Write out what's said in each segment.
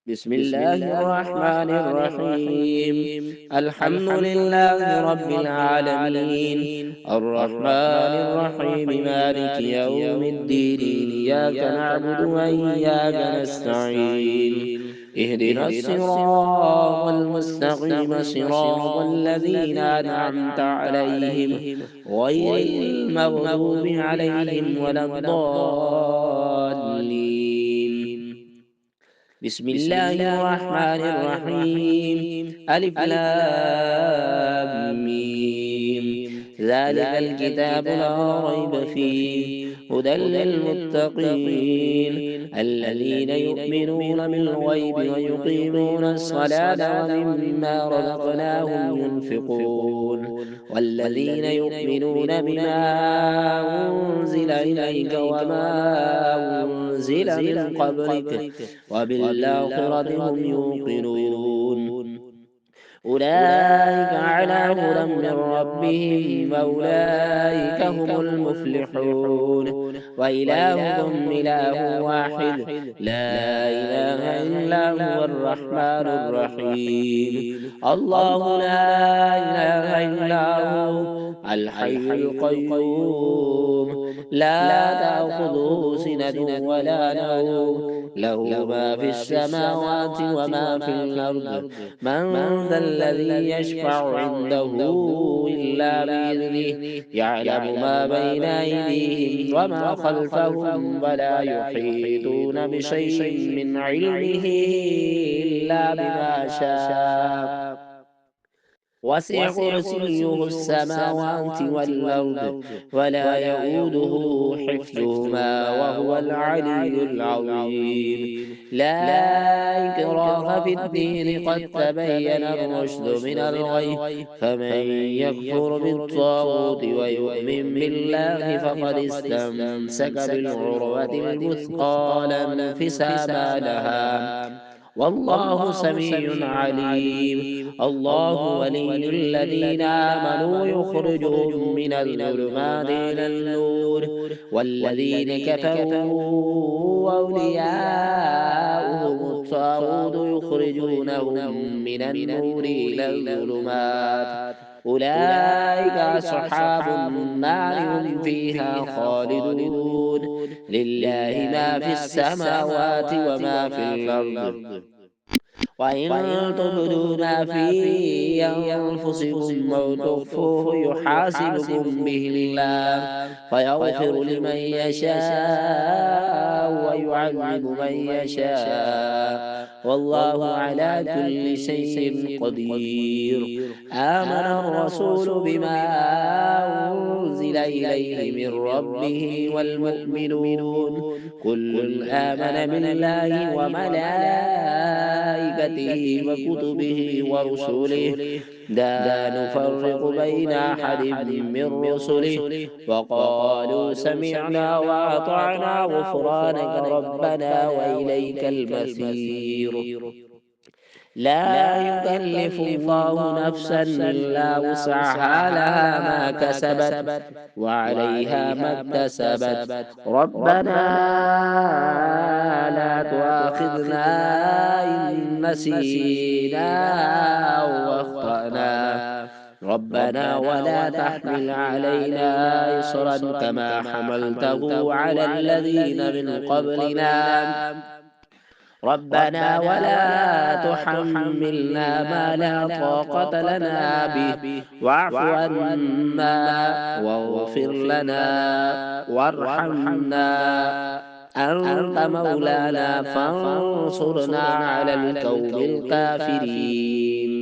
بسم الله الرحمن الرحيم. الحمد لله رب العالمين، الرحمن الرحيم، مالك يوم الدين. إياك نعبد وإياك نستعين. اهدنا الصراط المستقيم، صراط الذين أنعمت عليهم، غير المغضوب عليهم ولا الضالين. بسم الله الرحمن الرحيم. ألف لام ميم. ذلك الكتاب لا ريب فيه، هدى للمتقين الذين يؤمنون بالغيب ويقيمون الصلاة ومما رزقناهم ينفقون، والذين يؤمنون بما أنزل إليك وما أنزل من قبلك وبالآخرة هم يوقنون. أولئك على هدى من ربهم وأولئك هم المفلحون. وإلهكم إله واحد، لا إله إلا هو الرحمن الرحيم. الله لا إله إلا هو الحي القيوم، لا تأخذه سنة ولا نوم، له ما في السماوات وما في الأرض. من ذا الذي يشفع عنده إلا بإذنه، يعلم ما بين أيديهم وما خلفهم ولا يحيطون بشيء من علمه إلا بما شاء. وسع كرسيه السماوات والأرض ولا يؤوده حفظهما وهو العلي العظيم. لا إكراه في الدين، قد تبين الرشد من الغي، فمن يكفر بالطاغوت ويؤمن بالله فقد استمسك بالعروة الوثقى لا انفسام لها، والله سميع عليم. الله ولي الذين آمنوا يخرجهم من الظلمات إلى النور، والذين كفروا أولياؤهم الطاغوت يخرجونهم من النور إلى الظلمات. أولئك أصحاب النار، هم فيها خالدون. لله ما في السماوات وما في الأرض، وإن تبدوا ما في أنفسكم أو تخفوه يحاسبكم به الله، فيغفر لمن يشاء ويعذب من يشاء، والله على كل شيء قدير. آمن الرسول بما أنزل إليه من ربه والمؤمنون كل آمن بالله وملائكته وكتبه ورسله، لا نفرق بين أحد من رسله، وقالوا سمعنا وأطعنا غفرانك ربنا وإليك المصير. لا يكلف الله نفسا إلا وسعها، لها ما كسبت وعليها ما اكتسبت. ربنا لا تؤاخذنا إن نسينا أو أخطأنا، ربنا ولا تحمل علينا إصرا كما حملته على الذين من قبلنا، ربنا ولا تحملنا ما لا طاقة لنا به، واعف عنا واغفر لنا وارحمنا، أنت مولانا فانصرنا على القوم الكافرين.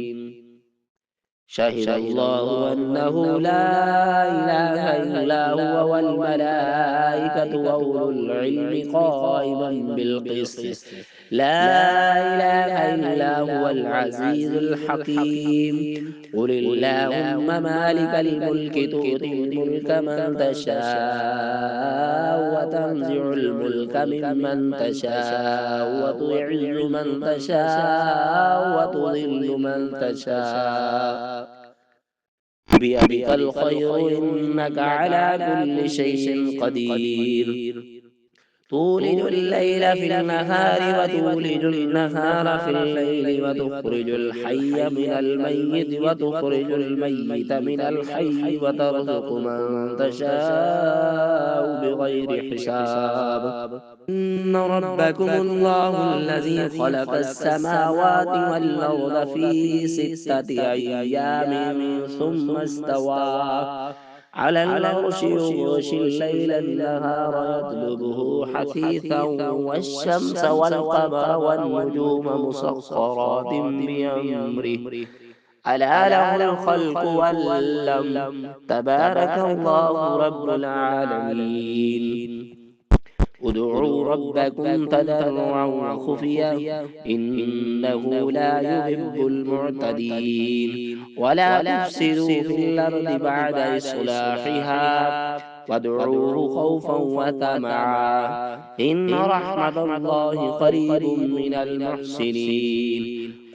شهد الله أنه لا إله إلا هو والملائكة وأولو العلم قائما بالقسط، لا إله إلا هو العزيز الحكيم. قل اللهم مالك الملك، تؤتي الملك من تشاء وتنزع الملك ممن تشاء وتعز من تشاء وتذل من تشاء، بيدك الخير إنك على كل شيء قدير. تولج الليل في النهار وتولج النهار في الليل وتخرج الحي من الميت وتخرج الميت من الحي وترزق من تشاء بغير حساب. إن ربكم الله الذي خلق السماوات والأرض في 6 أيام ثم استوى على العرش يغشي الليل النهار يطلبه حثيثا والشمس والقمر والنجوم مسخرات بأمره ألا له الخلق والأمر تبارك الله رب العالمين. ادعوا ربكم تضرعا وخفيا إنه لا يحب المعتدين. ولا تفسدوا في الأرض بعد إصلاحها وادعوه خوفا وطمعا إن رحمة الله قريب من المحسنين.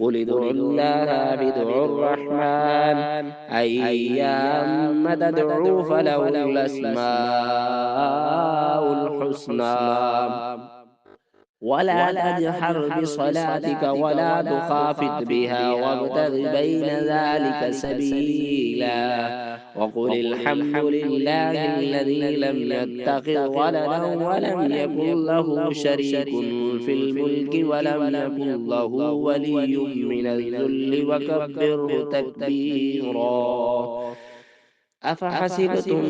قل ادعوا الله بدعوا الرحمن أيام تدعوا فله الأسماء الحسنى. ولا تجهر بصلاتك ولا تخافت بها وابتغ بين ذلك سبيلا. وقل الحمد لله الذي لم يتخذ ولدا ولم يكن له شريك في الملك ولم يكن له ولي من الذل وكبره تكبيرا. أفحسبتم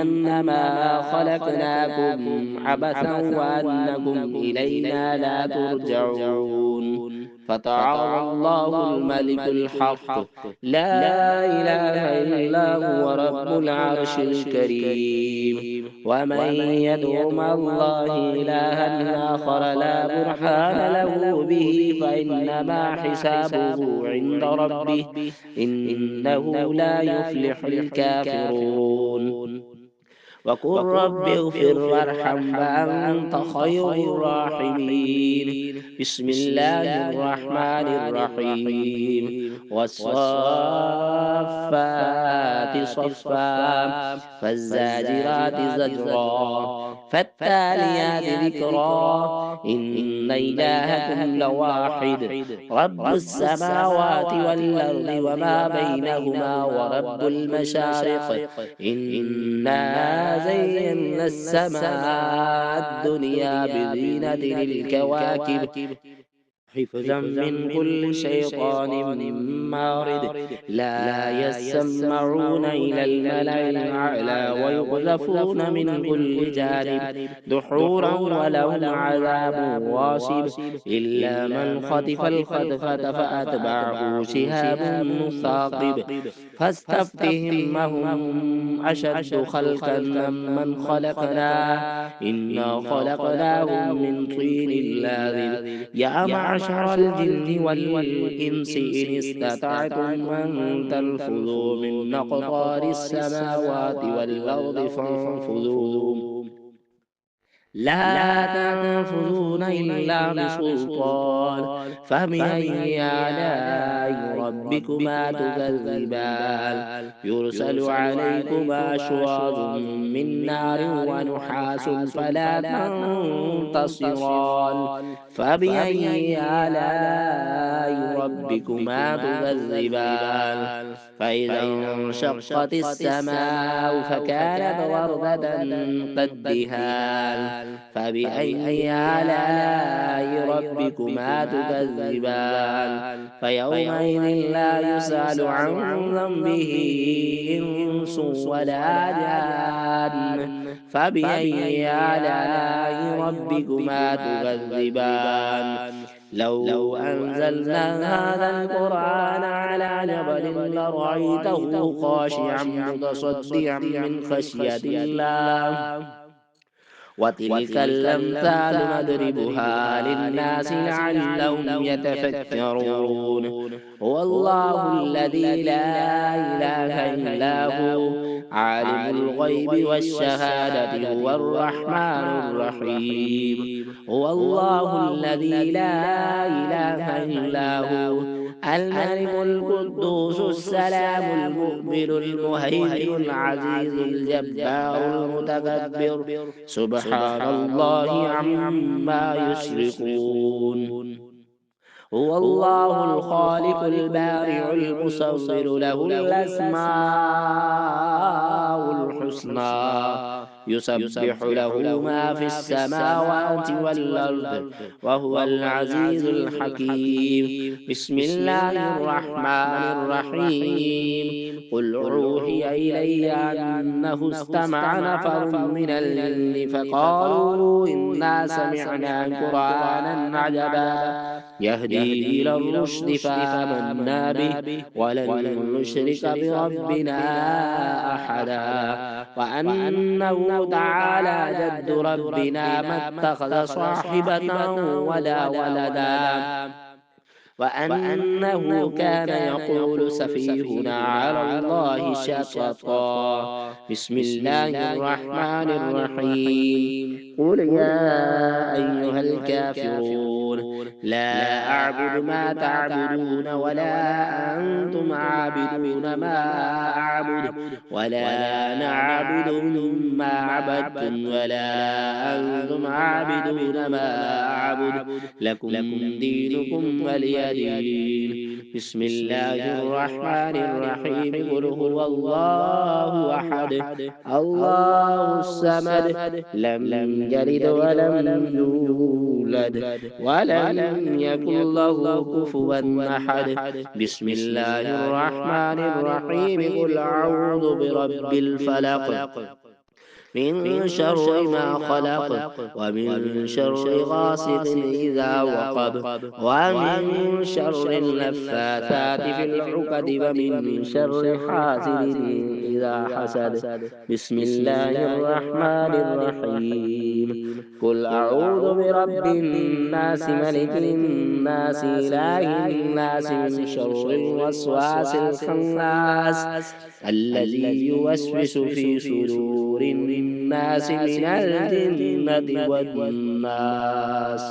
أنما خلقناكم عبثا وأنكم إلينا لا ترجعون. فتعالى الله الملك الحق لا إله إلا هو رب العرش الكريم. ومن يدع مع الله إلها آخر لا برهان له به فإنما حسابه عند ربه إنه لا يفلح الكافرون. وقل رب اغفر وارحم وأنت خير الراحمين. بسم الله الرحمن الرحيم. والصافات صفا فالزاجرات زجرا فالتاليات ذكرا إن إلهكم لواحد رب السماوات والأرض وما بينهما ورب المشارق إنا زينا السماء الدنيا بزينة الكواكب حفظا من كل شيطان مارد لا يسمعون إلى الملأ الأعلى ويقذفون من كل جانب دحورا ولهم عذاب واصب إلا من خطف الخطفة فأتبعه شهاب مثاقب. فاستفتهم هم أشد خلقا ممن خلقنا إنا خلقناهم من طين لازب. يا معشر الجن والإنس إن استطعتم أن تنفذوا من أقطار السماوات والأرض فانفذوا لا تنفذون إلا بسلطان. فبأي آلاء ربكما تكذبان يرسل عليكما شواظ من نار ونحاس فلا تنتصران. فبأي آلاء ربكما تكذبان فإذا انشقت السماء فكانت وردة كالدهان. فبأي آلاء ربكما تكذبان فيومئذ لا يسأل عن ذنبه إنس ولا جان. فبأي آلاء ربكما تكذبان لو أنزلنا هذا القرآن على جبل لرأيته خاشعا متصدعا من خشية الله. وتلك الأمثال نضربها للناس لعلهم يتفكرون. هو الله الذي لا إله إلا هو عالم الغيب والشهادة هو الرحمن الرحيم. هو الله الذي لا إله إلا هو الملك القدوس السلام المؤمن المهيمن العزيز الجبار المتكبر سبحان الله عما يشركون. هو الله الخالق البارئ المصور له الأسماء الحسنى يسبح له ما في السماوات والأرض وهو العزيز الحكيم. بسم الله الرحمن الرحيم. قل أوحي إلي أنه استمع نفر من الجن فقالوا إنا سمعنا قرآنا عجبا يهدي إلى الرشد فآمنا به ولن نشرك بربنا أحدا. وأنه تعالى جد ربنا ما اتخذ صاحبة ولا ولدا وأنه كان يقول سفيهنا على الله شططا. بسم الله الرحمن الرحيم. قل يا أيها الكافرون لا أعبد ما تعبدون ولا أنتم عابدون ما أعبد ولا نعبد ما عبدتم ولا أنتم عابدون ما أعبد لكم دينكم ولي دين. بسم الله الرحمن الرحيم. قل هو الله أحد الله الصمد لم يلد ولم يولد ولم يكن له كفوا أحد. بسم الله الرحمن الرحيم. قل أعوذ برب الفلق من شر ما خلق ومن شر غاسق إذا وقب ومن شر النفاثات في العقد ومن شر حاسد إذا حسد. بسم الله الرحمن الرحيم. قل أعوذ برب الناس ملك الناس إله الناس من شر الوسواس الخناس الذي يوسوس في صدور الناس من الجنة والناس.